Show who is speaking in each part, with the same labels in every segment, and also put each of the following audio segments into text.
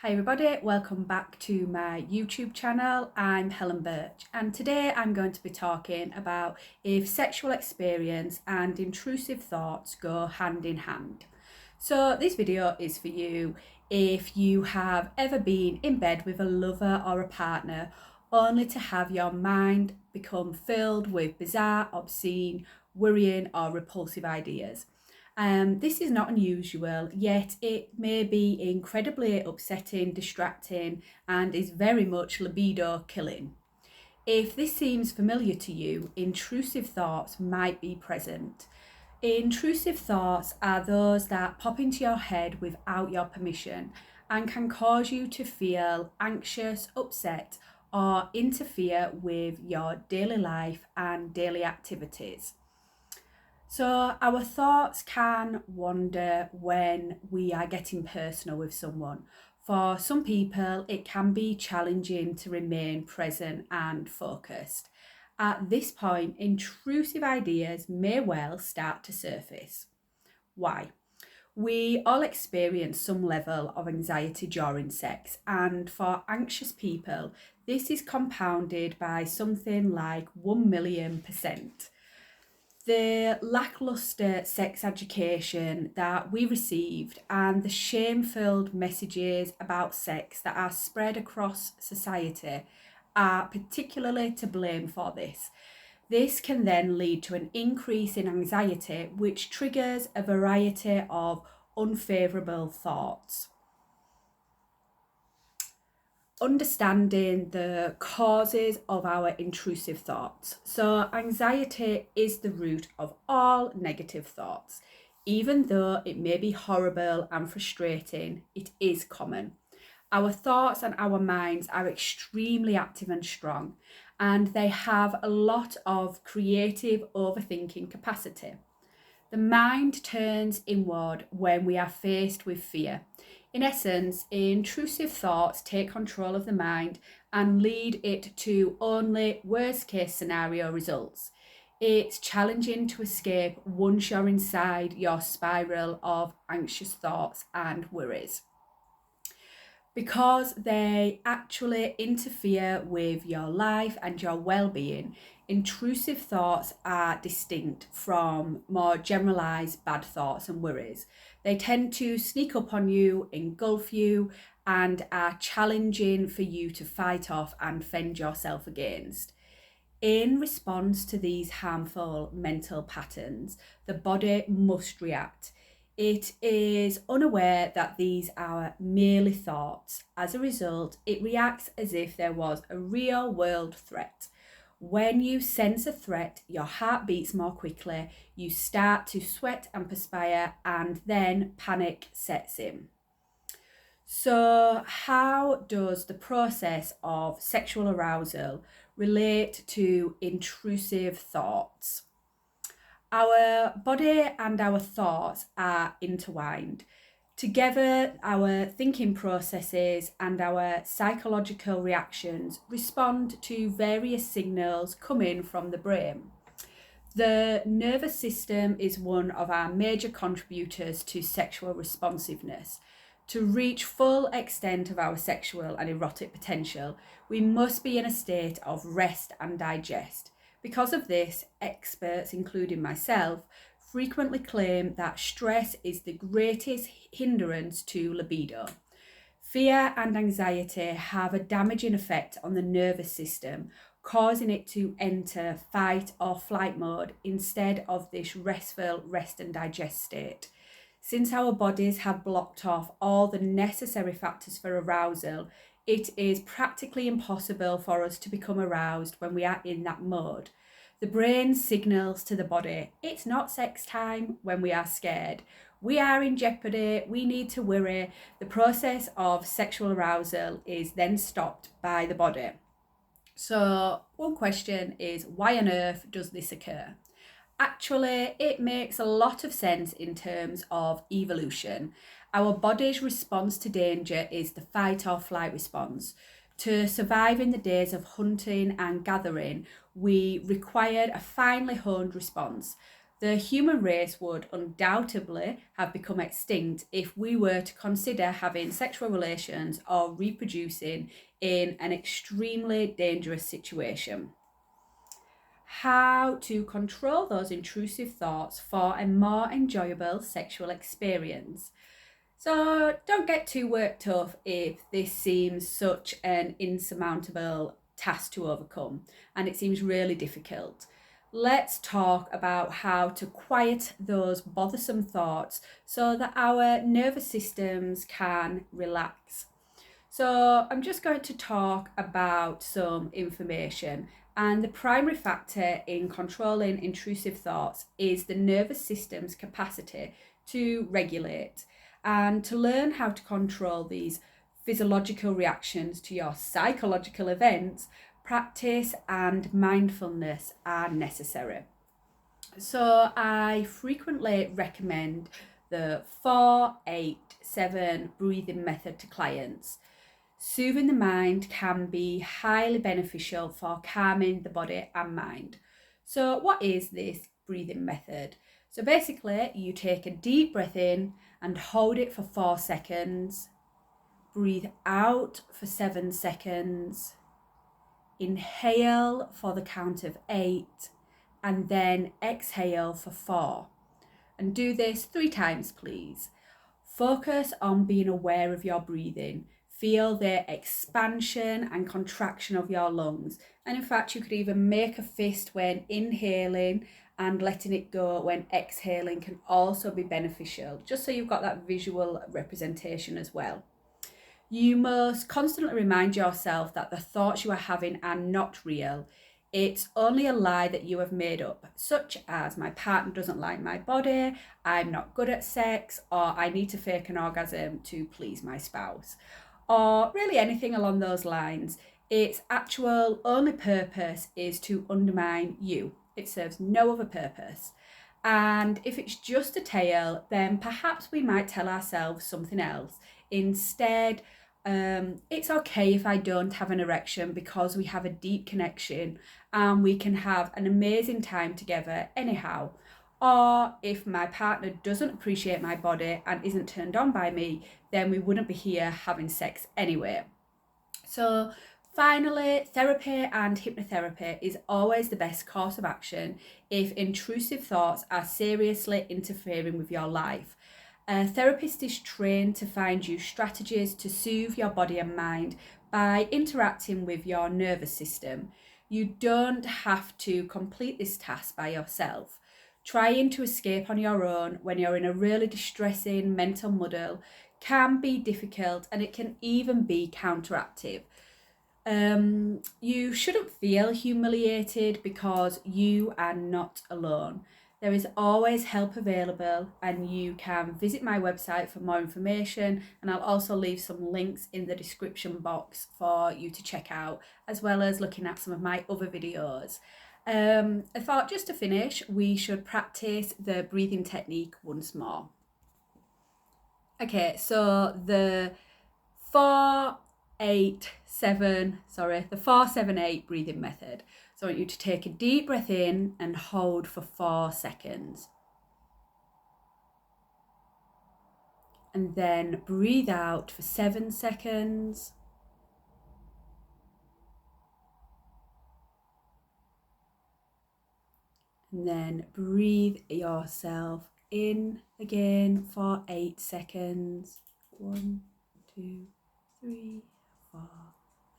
Speaker 1: Hi everybody, welcome back to my YouTube channel. I'm Helen Birch and today I'm going to be talking about if sexual experience and intrusive thoughts go hand in hand. So this video is for you if you have ever been in bed with a lover or a partner only to have your mind become filled with bizarre, obscene, worrying or repulsive ideas. This is not unusual, yet it may be incredibly upsetting, distracting, and is very much libido killing. If this seems familiar to you, intrusive thoughts might be present. Intrusive thoughts are those that pop into your head without your permission and can cause you to feel anxious, upset, or interfere with your daily life and daily activities. So our thoughts can wander when we are getting personal with someone. For some people, it can be challenging to remain present and focused. At this point, intrusive ideas may well start to surface. Why? We all experience some level of anxiety during sex, and for anxious people, this is compounded by something like 1,000,000%. The lackluster sex education that we received and the shame-filled messages about sex that are spread across society are particularly to blame for this. This can then lead to an increase in anxiety, which triggers a variety of unfavourable thoughts. Understanding the causes of our intrusive thoughts. So anxiety is the root of all negative thoughts. Even though it may be horrible and frustrating, it is common. Our thoughts and our minds are extremely active and strong, and they have a lot of creative overthinking capacity. The mind turns inward when we are faced with fear. In essence, intrusive thoughts take control of the mind and lead it to only worst case scenario results. It's challenging to escape once you're inside your spiral of anxious thoughts and worries, because they actually interfere with your life and your well-being. Intrusive thoughts are distinct from more generalized bad thoughts and worries. They tend to sneak up on you, engulf you, and are challenging for you to fight off and fend yourself against. In response to these harmful mental patterns, the body must react. It is unaware that these are merely thoughts. As a result, it reacts as if there was a real world threat. When you sense a threat, your heart beats more quickly, you start to sweat and perspire, and then panic sets in. So, how does the process of sexual arousal relate to intrusive thoughts? Our body and our thoughts are intertwined. Together, our thinking processes and our psychological reactions respond to various signals coming from the brain. The nervous system is one of our major contributors to sexual responsiveness. To reach full extent of our sexual and erotic potential, we must be in a state of rest and digest. Because of this, experts, including myself, frequently claim that stress is the greatest hindrance to libido. Fear and anxiety have a damaging effect on the nervous system, causing it to enter fight or flight mode instead of this restful rest and digest state. Since our bodies have blocked off all the necessary factors for arousal, it is practically impossible for us to become aroused when we are in that mode. The brain signals to the body, it's not sex time when we are scared. We are in jeopardy, we need to worry. The process of sexual arousal is then stopped by the body. So one question is, why on earth does this occur? Actually, it makes a lot of sense in terms of evolution. Our body's response to danger is the fight or flight response. To survive in the days of hunting and gathering, we required a finely honed response. The human race would undoubtedly have become extinct if we were to consider having sexual relations or reproducing in an extremely dangerous situation. How to control those intrusive thoughts for a more enjoyable sexual experience. So don't get too worked up if this seems such an insurmountable task to overcome and it seems really difficult. Let's talk about how to quiet those bothersome thoughts so that our nervous systems can relax. So I'm just going to talk about some information, and the primary factor in controlling intrusive thoughts is the nervous system's capacity to regulate. And to learn how to control these physiological reactions to your psychological events, practice and mindfulness are necessary. So I frequently recommend the 4-8-7 breathing method to clients. Soothing the mind can be highly beneficial for calming the body and mind. So what is this breathing method? So basically, you take a deep breath in and hold it for 4 seconds. Breathe out for 7 seconds. Inhale for the count of 8 and then exhale for 4. And do this 3 times, please. Focus on being aware of your breathing. Feel the expansion and contraction of your lungs. And in fact, you could even make a fist when inhaling and letting it go when exhaling can also be beneficial, just so you've got that visual representation as well. You must constantly remind yourself that the thoughts you are having are not real. It's only a lie that you have made up, such as my partner doesn't like my body, I'm not good at sex, or I need to fake an orgasm to please my spouse, or really anything along those lines. Its actual only purpose is to undermine you. It serves no other purpose. And if it's just a tale, then perhaps we might tell ourselves something else. Instead, it's okay if I don't have an erection because we have a deep connection and we can have an amazing time together anyhow. Or if my partner doesn't appreciate my body and isn't turned on by me, then we wouldn't be here having sex anyway. So finally, therapy and hypnotherapy is always the best course of action if intrusive thoughts are seriously interfering with your life. A therapist is trained to find you strategies to soothe your body and mind by interacting with your nervous system. You don't have to complete this task by yourself. Trying to escape on your own when you're in a really distressing mental muddle can be difficult, and it can even be counteractive. You shouldn't feel humiliated because you are not alone. There is always help available, and you can visit my website for more information, and I'll also leave some links in the description box for you to check out, as well as looking at some of my other videos. I thought just to finish, we should practice the breathing technique once more. Okay, so the 4-7-8 breathing method. So I want you to take a deep breath in and hold for 4 seconds. And then breathe out for 7 seconds. And then breathe yourself in again for 8 seconds. 1, 2, 3, 4,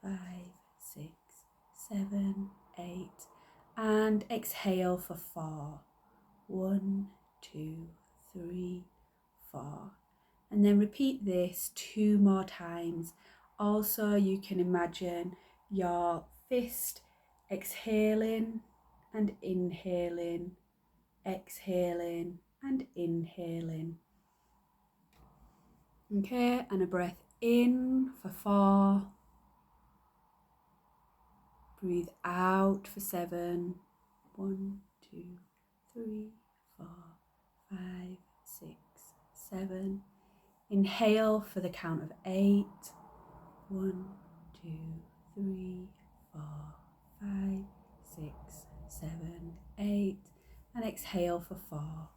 Speaker 1: 5, 6, 7, 8. And exhale for 4. 1, 2, 3, 4. And then repeat this 2 more times. Also, you can imagine your fist exhaling and inhaling, exhaling and inhaling. Okay, and a breath in for 4. Breathe out for 7. 1, 2, 3, 4, 5, 6, 7. Inhale for the count of 8. 1, 2, 3, 4, 5, 6, 7, 8. and exhale for 4.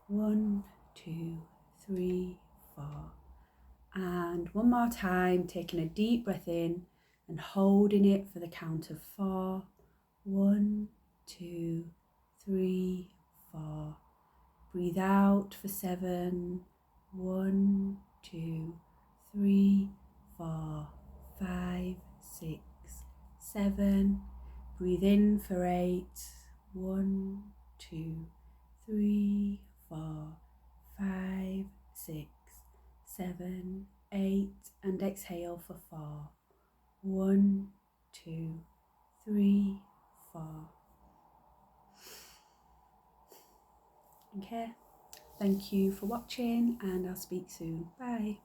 Speaker 1: 1, 2, 3, 4. And one more time, taking a deep breath in and holding it for the count of 4. 1, 2, 3, 4. Breathe out for 7. 1, 2, 3, 4, 5, 6, 7. Breathe in for 8. 1, 2, 3, 4, 5, 6, 7, 8. And exhale for 4. 1, 2, 3, 4. Okay, thank you for watching and I'll speak soon. Bye.